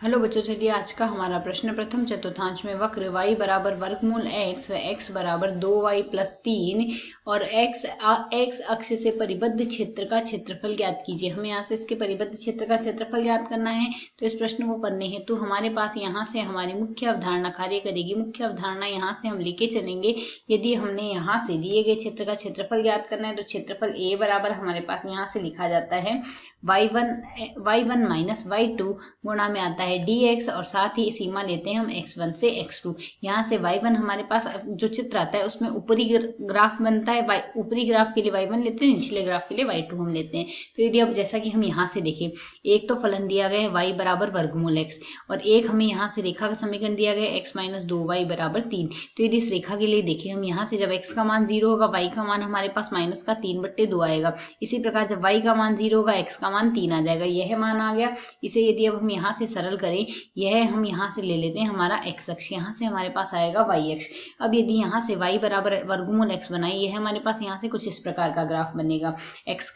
Hello बच्चों, चलिए आज का हमारा प्रश्न प्रथम चतुर्थांश में वक्र y बराबर वर्गमूल x व x बराबर 2y प्लस 3 और x अक्ष से परिबद्ध क्षेत्र का क्षेत्रफल ज्ञात कीजिए। हमें यहाँ से इसके परिबद्ध क्षेत्र का क्षेत्रफल ज्ञात करना है। तो इस प्रश्न को करने हेतु हमारे पास यहाँ से हमारी मुख्य अवधारणा कार्य करेगी। मुख्य अवधारणा यहाँ से हम लेके चलेंगे। यदि हमने यहाँ से दिए गए क्षेत्र का क्षेत्रफल ज्ञात करना है तो क्षेत्रफल a बराबर हमारे पास यहाँ से लिखा जाता है y1 माइनस y2 गुणा में आता है dx और साथ ही सीमा लेते हैं हम x1 से x2। यहाँ से y1 हमारे पास जो चित्र आता है उसमें ऊपरी ग्राफ बनता है। ऊपरी ग्राफ के लिए y1 लेते हैं, निचले ग्राफ के लिए y2 हम लेते हैं। तो यदि अब जैसा कि हम यहाँ से देखें, एक तो फलन दिया गया है y बराबर वर्गमूल x और एक हमें यहाँ से रेखा का समीकरण दिया गया है x माइनस 2y बराबर 3। तो यदि इस रेखा के लिए देखें हम यहाँ से, जब x का मान 0 होगा y का मान हमारे पास माइनस का 3/2 आएगा। इसी प्रकार जब y का मान 0 होगा x का मान 3 आ जाएगा। यह मान आ गया। इसे यदि अब हम यहाँ से सरल करें, यह हम यहाँ से ले लेते हैं हमारा x अक्ष, यहाँ से हमारे पास आएगा y अक्ष। अब यदि यहाँ से y बराबर वर्गमूल x बनाए, यह हमारे पास यहाँ से कुछ इस प्रकार का ग्राफ बनेगा। x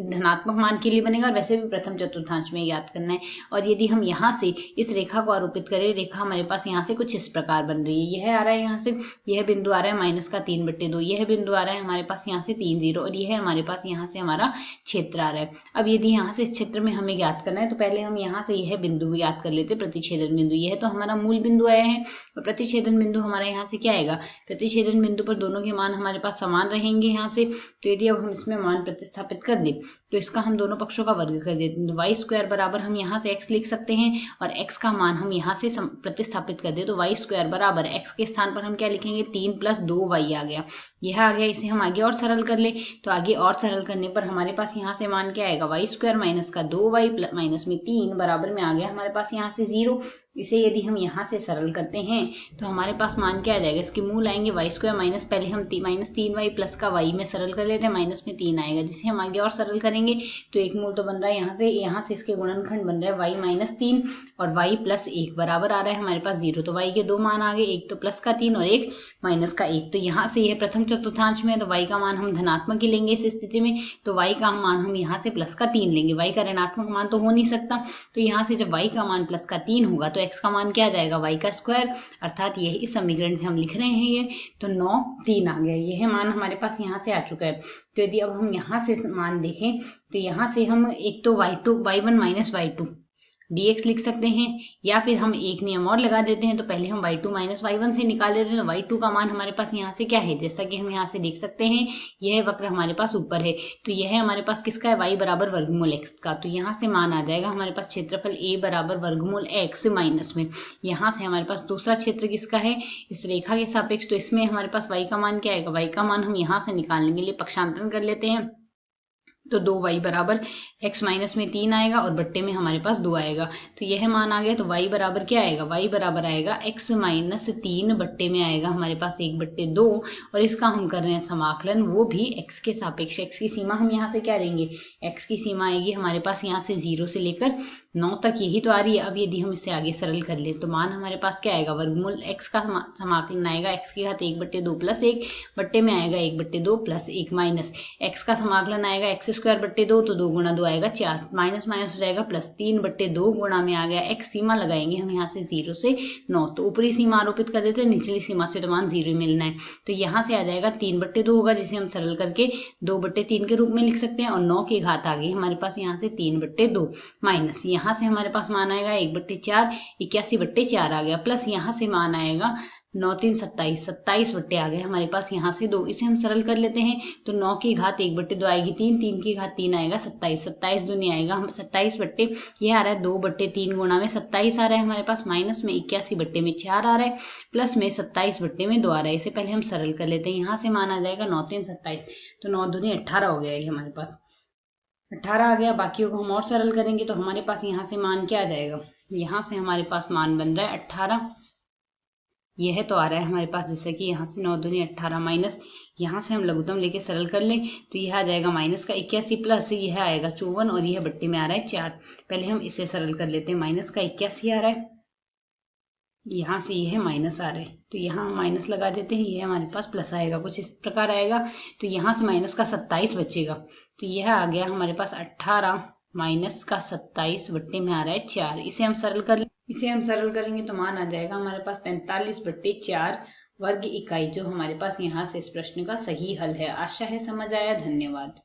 धनात्मक मान के लिए बनेगा और वैसे भी प्रथम चतुर्थांश में याद करना है। और यदि हम यहाँ से इस रेखा को आरोपित करें, रेखा हमारे पास यहाँ से कुछ इस प्रकार बन रही है। यह आ रहा है यहाँ से, यह बिंदु आ रहा है माइनस का 3/2, यह बिंदु आ रहा है हमारे पास यहाँ से 3 0 और यह हमारे पास यहाँ से हमारा क्षेत्र आ रहा है। अब यदि यहाँ से इस क्षेत्र में हमें ज्ञात करना है तो पहले हम यहाँ से यह बिंदु ज्ञात कर लेते हैं, प्रतिच्छेदन बिंदु। यह तो हमारा मूल बिंदु आया है और प्रतिच्छेदन बिंदु हमारा यहाँ से क्या आएगा, प्रतिच्छेदन बिंदु पर दोनों के मान हमारे पास समान रहेंगे यहाँ से। तो यदि अब हम इसमें मान प्रतिस्थापित कर दें तो इसका हम दोनों पक्षों का वर्ग कर देते हैं। तो वाई स्क्वायर बराबर हम यहाँ से x लिख सकते हैं और x का मान हम यहाँ से प्रतिस्थापित कर दें तो वाई स्क्वायर बराबर x के स्थान पर हम क्या लिखेंगे, 3 + 2y आ गया। यह आ गया। इसे हम आगे और सरल कर ले तो आगे और सरल करने पर हमारे पास यहाँ से मान क्या आएगा, वाई स्क्वायर माइनस का 2y माइनस में 3 बराबर में आ गया हमारे पास यहाँ से 0। इसे यदि हम यहाँ से सरल करते हैं तो हमारे पास मान क्या आ जाएगा, इसके मूल आएंगे वाई स्क्वायर माइनस, पहले हम माइनस 3y प्लस का y में सरल कर लेते हैं, माइनस में 3 आएगा। जिसे हम आगे और सरल करेंगे तो एक मूल तो बन रहा है यहाँ से इसके गुणनखंड बन रहा है y माइनस 3 और y प्लस 1 बराबर आ रहा है हमारे पास 0। तो y के दो मान आ गए, एक तो प्लस का 3 और एक माइनस का 1। तो यहाँ से यह प्रथम चतुर्थांश में है तो y का मान हम धनात्मक ही लेंगे इस स्थिति में। तो y का मान हम यहाँ से प्लस का 3 लेंगे, y का ऋणात्मक मान तो हो नहीं सकता। तो यहाँ से जब y का मान प्लस का 3 होगा तो x का मान क्या आ जाएगा, y का स्क्वायर, अर्थात यही इस समीकरण से हम लिख रहे हैं ये। तो 9 3 आ गया, यह मान हमारे पास यहाँ से आ चुका है। तो यदि अब हम यहाँ से मान देखें तो यहाँ से हम एक तो y1 माइनस y2 dx लिख सकते हैं, या फिर हम एक नियम और लगा देते हैं। तो पहले हम y2 माइनस y1 से निकाल देते हैं तो y2 का मान हमारे पास यहाँ से क्या है, जैसा कि हम यहाँ से देख सकते हैं यह वक्र हमारे पास ऊपर है। तो यह हमारे पास किसका है, y बराबर वर्गमूल x का। तो यहाँ से मान आ जाएगा हमारे पास क्षेत्रफल a बराबर वर्गमूल x माइनस में, यहाँ से हमारे पास दूसरा क्षेत्र किसका है, इस रेखा के सापेक्ष। तो इसमें हमारे पास y का मान क्या आएगा, y का मान हम यहाँ से निकालने के लिए पक्षांतरण कर लेते हैं। तो 2y बराबर x माइनस में 3 आएगा और बट्टे में हमारे पास 2 आएगा। तो यह मान आ गया। तो y बराबर क्या आएगा, y बराबर आएगा x माइनस 3 बट्टे में आएगा हमारे पास 1/2 और इसका हम कर रहे हैं समाकलन, वो भी x के सापेक्ष। x की सीमा हम यहाँ से क्या लेंगे, x की सीमा आएगी हमारे पास यहाँ से 0 से लेकर 9 तक, यही तो आ रही है। अब यदि हम इसे आगे सरल कर ले तो मान हमारे पास क्या आएगा, वर्गमूल x का समाकलन आएगा x की घात 1/2 प्लस 1 बट्टे में आएगा 1/2 प्लस 1 माइनस x का समाकलन आएगा x स्क्वायर बट्टे 2, तो 2 गुणा 2 आएगा 4, माइनस माइनस हो जाएगा प्लस 3/2 गुणा में आ गया x। सीमा लगाएंगे हम यहाँ से 0 से 9, तो ऊपरी सीमा आरोपित कर देते हैं, निचली सीमा से तो मान 0 मिलना है। तो यहाँ से आ जाएगा 3/2 होगा, जिसे हम सरल करके 2/3 के रूप में लिख सकते हैं और 9 की घात आ गई हमारे पास यहाँ से 3/2 माइनस यहाँ से हमारे पास मान आएगा 1/4, 81/4 आ गया, प्लस यहाँ से मान आएगा 9 3 27, 27 बट्टे आ गए हमारे पास यहाँ से 2। इसे हम सरल कर लेते हैं तो 9 की घात 1/2 आएगी 3, 3 की घात 3 आएगा 27, 27 दूनी आएगा हम 27 बट्टे, यह आ रहा है 2/3 गुणा में 27 आ रहा है हमारे पास, माइनस में 81 बट्टे में 4 आ रहा है, प्लस में 27 बट्टे में 2 आ रहा है। इसे पहले हम सरल कर लेते हैं, यहाँ से मान आ जाएगा 9 3 27, तो 9 दूनी 18 हो गया ये हमारे पास, 18 आ गया। बाकियों को हम और सरल करेंगे तो हमारे पास यहाँ से मान क्या आ जाएगा, यहाँ से हमारे पास मान बन रहा है 18, यह तो आ रहा है हमारे पास जैसे कि यहाँ से 9 दूनी 18 माइनस यहाँ से हम लघुत्तम लेके सरल कर लें तो यह आ जाएगा माइनस का 81 प्लस यह आएगा 54 और यह बट्टे में आ रहा है 4। पहले हम इसे सरल कर लेते हैं, माइनस का 81 आ रहा है, यहाँ से यह माइनस आ रहा है तो यहाँ हम माइनस लगा देते हैं, यह हमारे पास प्लस आएगा, कुछ इस प्रकार आएगा। तो यहाँ से माइनस का 27 बचेगा, तो यह आ गया हमारे पास 18 माइनस का 27 बट्टे में आ रहा है 4। इसे हम सरल करेंगे तो मान आ जाएगा हमारे पास 45/4 वर्ग इकाई, जो हमारे पास यहाँ से इस प्रश्न का सही हल है। आशा है समझ आया। धन्यवाद।